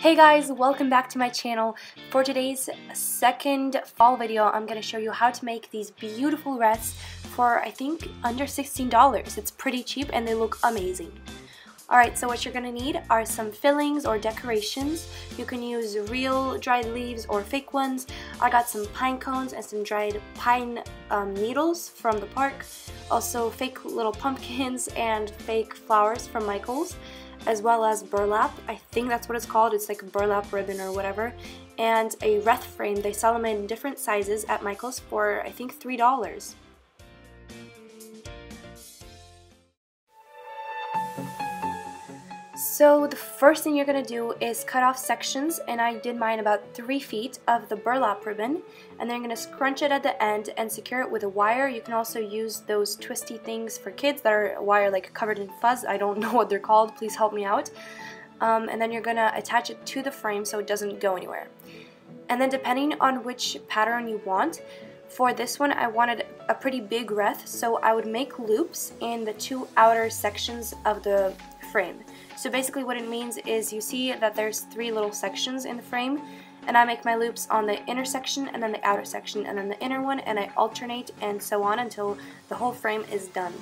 Hey guys, welcome back to my channel. For today's second fall video, I'm going to show you how to make these beautiful wreaths for I think under $16. It's pretty cheap and they look amazing. Alright, so what you're going to need are some fillings or decorations. You can use real dried leaves or fake ones. I got some pine cones and some dried pine needles from the park. Also fake little pumpkins and fake flowers from Michael's, as well as burlap. I think that's what it's called. It's like a burlap ribbon or whatever. And a wreath frame. They sell them in different sizes at Michael's for I think $3. So the first thing you're going to do is cut off sections, and I did mine about 3 feet of the burlap ribbon, and then I'm going to scrunch it at the end and secure it with a wire. You can also use those twisty things for kids that are wire like covered in fuzz. I don't know what they're called, please help me out. And then you're going to attach it to the frame so it doesn't go anywhere. And then depending on which pattern you want, for this one I wanted a pretty big wreath, so I would make loops in the 2 outer sections of the frame. So basically what it means is you see that there's 3 little sections in the frame, and I make my loops on the inner section and then the outer section and then the inner one, and I alternate and so on until the whole frame is done.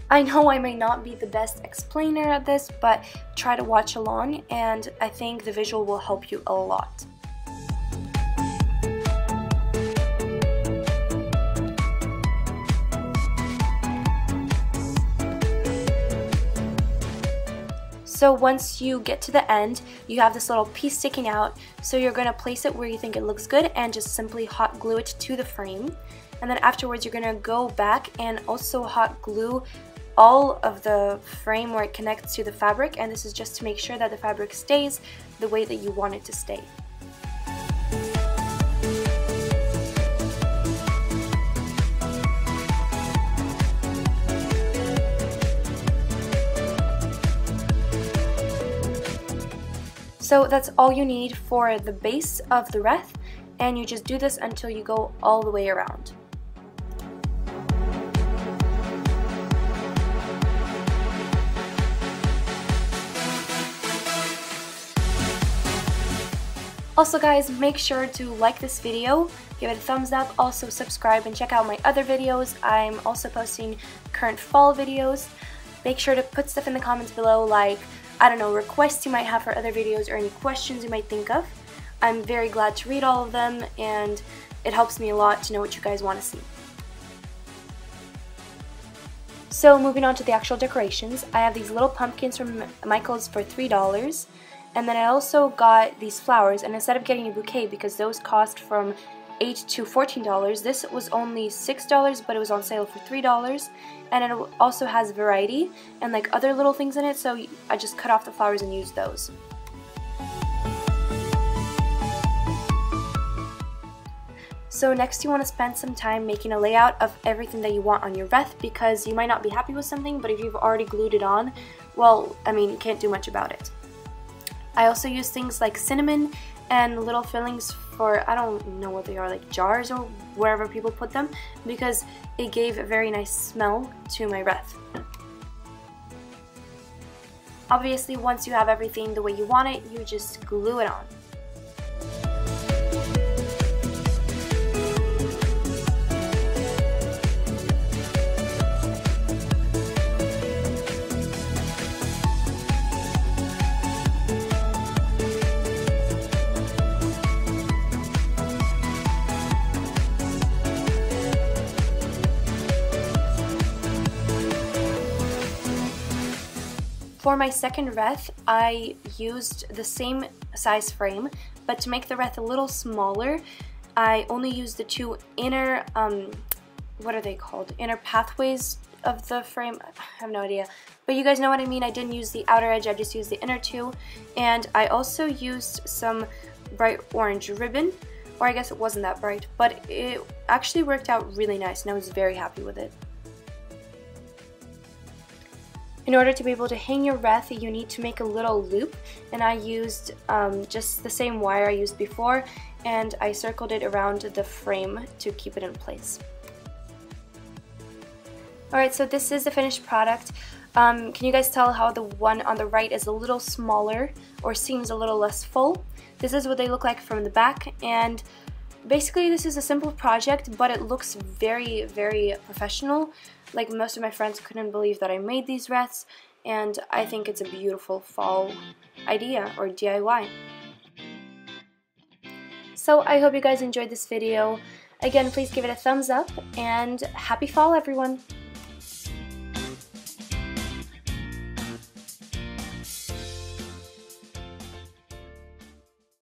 I know I may not be the best explainer at this, but try to watch along and I think the visual will help you a lot. So once you get to the end, you have this little piece sticking out, so you're going to place it where you think it looks good and just simply hot glue it to the frame. And then afterwards you're going to go back and also hot glue all of the frame where it connects to the fabric, and this is just to make sure that the fabric stays the way that you want it to stay. So that's all you need for the base of the wreath, and you just do this until you go all the way around. Also guys, make sure to like this video, give it a thumbs up, also subscribe and check out my other videos. I'm also posting current fall videos. Make sure to put stuff in the comments below, like, I don't know, requests you might have for other videos or any questions you might think of. I'm very glad to read all of them, and it helps me a lot to know what you guys want to see. So moving on to the actual decorations, I have these little pumpkins from Michael's for $3, and then I also got these flowers, and instead of getting a bouquet, because those cost from $8 to $14, this was only $6, but it was on sale for $3, and it also has variety and like other little things in it, so I just cut off the flowers and used those. So next you want to spend some time making a layout of everything that you want on your wreath, because you might not be happy with something, but if you've already glued it on, well, I mean, you can't do much about it. I also use things like cinnamon and little fillings for, I don't know what they are, like jars or wherever people put them, because it gave a very nice smell to my wreath. Obviously, once you have everything the way you want it, you just glue it on. For my second wreath, I used the same size frame, but to make the wreath a little smaller, I only used the 2 inner, what are they called? Inner pathways of the frame. I have no idea. But you guys know what I mean. I didn't use the outer edge, I just used the inner 2. And I also used some bright orange ribbon, or I guess it wasn't that bright, but it actually worked out really nice and I was very happy with it. In order to be able to hang your wreath, you need to make a little loop, and I used just the same wire I used before, and I circled it around the frame to keep it in place. Alright, so this is the finished product. Can you guys tell how the one on the right is a little smaller or seems a little less full? This is what they look like from the back, and basically this is a simple project, but it looks very, very professional. Like, most of my friends couldn't believe that I made these wreaths, and I think it's a beautiful fall idea or DIY. So I hope you guys enjoyed this video. Again, please give it a thumbs up, and happy fall, everyone!